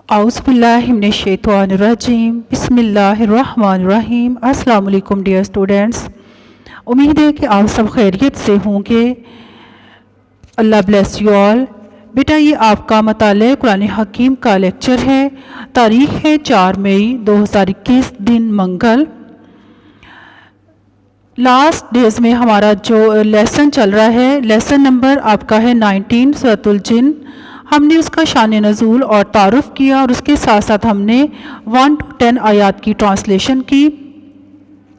اعوذ باللہ من الشیطان الرجیم بسم اللہ الرحمن الرحیم۔ السلام علیکم ڈیئر اسٹوڈینٹس، امید ہے کہ آپ سب خیریت سے ہوں گے۔ اللہ بلیس یو آل۔ بیٹا یہ آپ کا مطالعہ قرآن حکیم کا لیکچر ہے۔ تاریخ ہے 4 مئی 2021 دن منگل۔ لاسٹ ڈیز میں ہمارا جو لیسن چل رہا ہے، لیسن نمبر آپ کا ہے 19 سورۃ الجن۔ ہم نے اس کا شان نزول اور تعارف کیا، اور اس کے ساتھ ساتھ ہم نے 1 to 10 آیات کی ٹرانسلیشن کی۔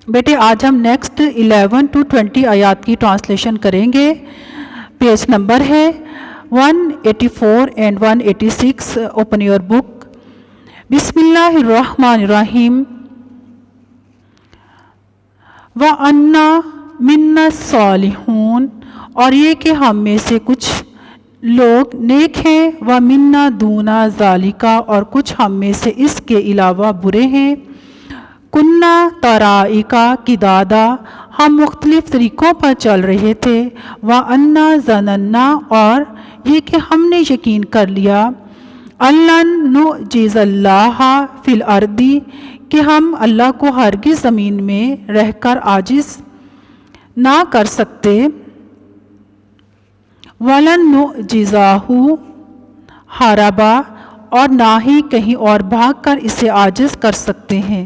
بیٹے آج ہم نیکسٹ 11 to 20 آیات کی ٹرانسلیشن کریں گے۔ پیج نمبر ہے 184 اینڈ 186۔ Open your book. بسم اللہ الرحمن الرحیم۔ وَأَنَّا مِنَّا الصَّالِحُونَ، اور یہ کہ ہم میں سے کچھ لوگ نیک ہیں، وَمِنَّا دُونَ ذَلِكَ، اور کچھ ہم میں سے اس کے علاوہ برے ہیں۔ كُنَّا طَرَائِقَ قِدَادًا، ہم مختلف طریقوں پر چل رہے تھے۔ وَأَنَّا ظَنَنَّا، اور یہ کہ ہم نے یقین کر لیا، أَلَّن نُعْجِزَ اللَّهَ فِي الْأَرْضِ، کہ ہم اللہ کو ہرگز زمین میں رہ کر عاجز نہ کر سکتے۔ وَلَن نُعْجِزَهُ هَرَبًا، اور نہ ہی کہیں اور بھاگ کر اسے عاجز کر سکتے ہیں۔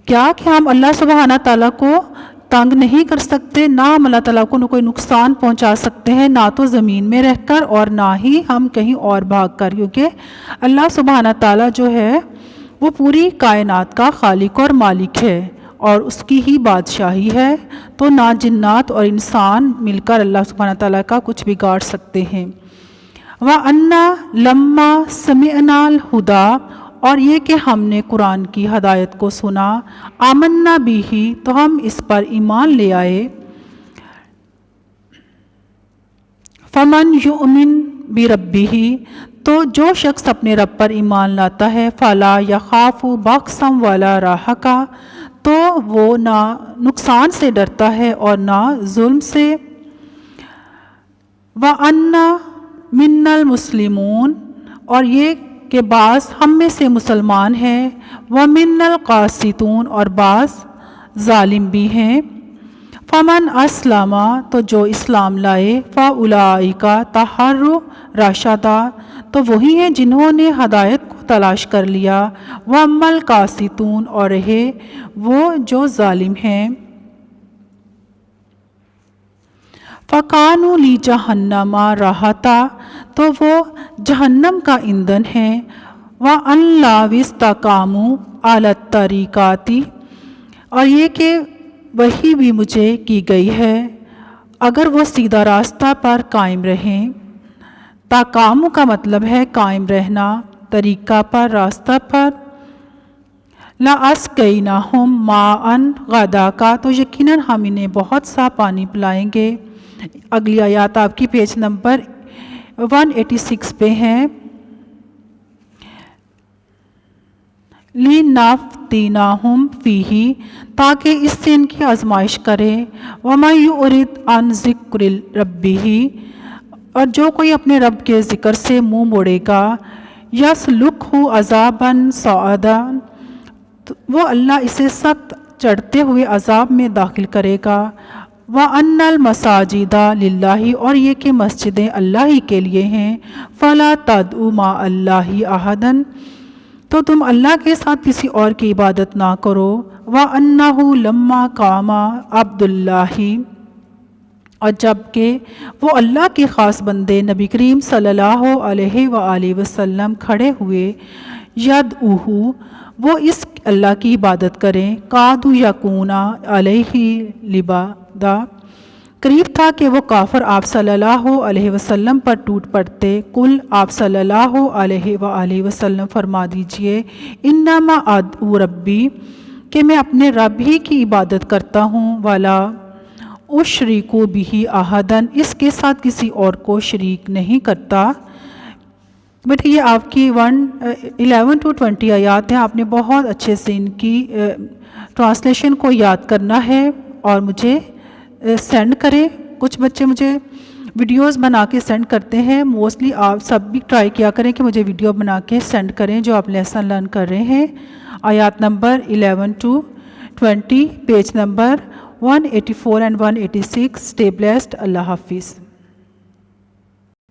کیا کہ ہم اللہ سبحانہ تعالیٰ کو تنگ نہیں کر سکتے، نہ ہم اللہ تعالیٰ کو کوئی نقصان پہنچا سکتے ہیں، نہ تو زمین میں رہ کر اور نہ ہی ہم کہیں اور بھاگ کر، کیونکہ اللہ سبحانہ تعالیٰ جو ہے وہ پوری کائنات کا خالق اور مالک ہے، اور اس کی ہی بادشاہی ہے، تو نہ جنات اور انسان مل کر اللہ سبحانہ تعالیٰ کا کچھ بگاڑ سکتے ہیں۔ وَأَنَّا لَمَّا سَمِعْنَا الْهُدَىٰ، اور یہ کہ ہم نے قرآن کی ہدایت کو سنا، آمنا بِهِ، تو ہم اس پر ایمان لے آئے۔ فَمَنْ يُؤْمِنْ بِرَبِّهِ، تو جو شخص اپنے رب پر ایمان لاتا ہے، فَلَا يَخَافُ بَخْسًا وَلَا رَهَقًا، تو وہ نہ نقصان سے ڈرتا ہے اور نہ ظلم سے۔ وَأَنَّا مِنَّا الْمُسْلِمُونَ، اور یہ کہ بعض ہم میں سے مسلمان ہیں، وَمِنَّا الْقَاسِطُونَ، اور بعض ظالم بھی ہیں۔ فَمَنْ أَسْلَمَ، تو جو اسلام لائے، فَأُولَئِكَ تَحَرُّوا رَشَدًا، تو وہی ہیں جنہوں نے ہدایت کو تلاش کر لیا۔ وَأَمَّا الْقَاسِطُونَ، اور رہے وہ جو ظالم ہیں، فَكَانُوا لِجَهَنَّمَ رَاحَةً، تو وہ جہنم کا ایندھن ہے۔ وَأَن لَّوْ اسْتَقَامُوا عَلَى الطَّرِيقَةِ، اور یہ کہ وہی بھی مجھے کی گئی ہے، اگر وہ سیدھا راستہ پر قائم رہیں۔ تقامو کا مطلب ہے قائم رہنا، طریقہ پر، راستہ پر۔ لَأَسْقَيْنَاهُم مَّاءً غَدَقًا، تو یقیناً ہم انہیں بہت سا پانی پلائیں گے۔ اگلی آیات آپ کی پیج نمبر 186 پہ ہیں۔ لِنَفْتِنَهُمْ فِيهِ، تاکہ اس سے ان کی آزمائش کرے۔ وَمَن يُعْرِضْ عَن ذِكْرِ رَبِّهِ، اور جو کوئی اپنے رب کے ذکر سے منہ موڑے گا، يَسْلُكْهُ عَذَابًا صَعَدًا، وہ اللہ اسے سخت چڑھتے ہوئے عذاب میں داخل کرے گا۔ وَأَنَّ الْمَسَاجِدَ لِلَّهِ، اور یہ کہ مسجدیں اللہ ہی کے لیے ہیں۔ فَلَا تَدْعُوا مَعَ اللَّهِ أَحَدًا، تو تم اللہ کے ساتھ کسی اور کی عبادت نہ کرو۔ وَأَنَّهُ لَمَّا قَامَ عَبْدُ اللَّهِ، اور جب کہ وہ اللہ کے خاص بندے نبی کریم صلی اللہ علیہ وآلہ وسلم کھڑے ہوئے، يَدْعُوهُ، وہ اس اللہ کی عبادت کریں، قَادُوا يَكُونَ عَلَيْهِ لِبَادًا، قریب تھا کہ وہ کافر آپ صلی اللہ علیہ وسلم پر ٹوٹ پڑتے۔ قل، آپ صلی اللہ علیہ وآلہ وسلم فرما دیجئے، انما ادعو ربی، کہ میں اپنے رب ہی کی عبادت کرتا ہوں، ولا اشرک بہ احدا، اس کے ساتھ کسی اور کو شریک نہیں کرتا۔ بیٹا یہ آپ کی 11 to 20 آیات ہیں، آپ نے بہت اچھے سے ان کی ٹرانسلیشن کو یاد کرنا ہے اور مجھے سینڈ کریں۔ کچھ بچے مجھے ویڈیوز بنا کے سینڈ کرتے ہیں. موسٹلی آپ سب بھی ٹرائی کیا کریں کہ مجھے ویڈیو بنا کے سینڈ کریں جو آپ لیسن لرن کر رہے ہیں. آیات number 11 to 20 page number 184 and 186. Stay blessed. اللہ حافظ.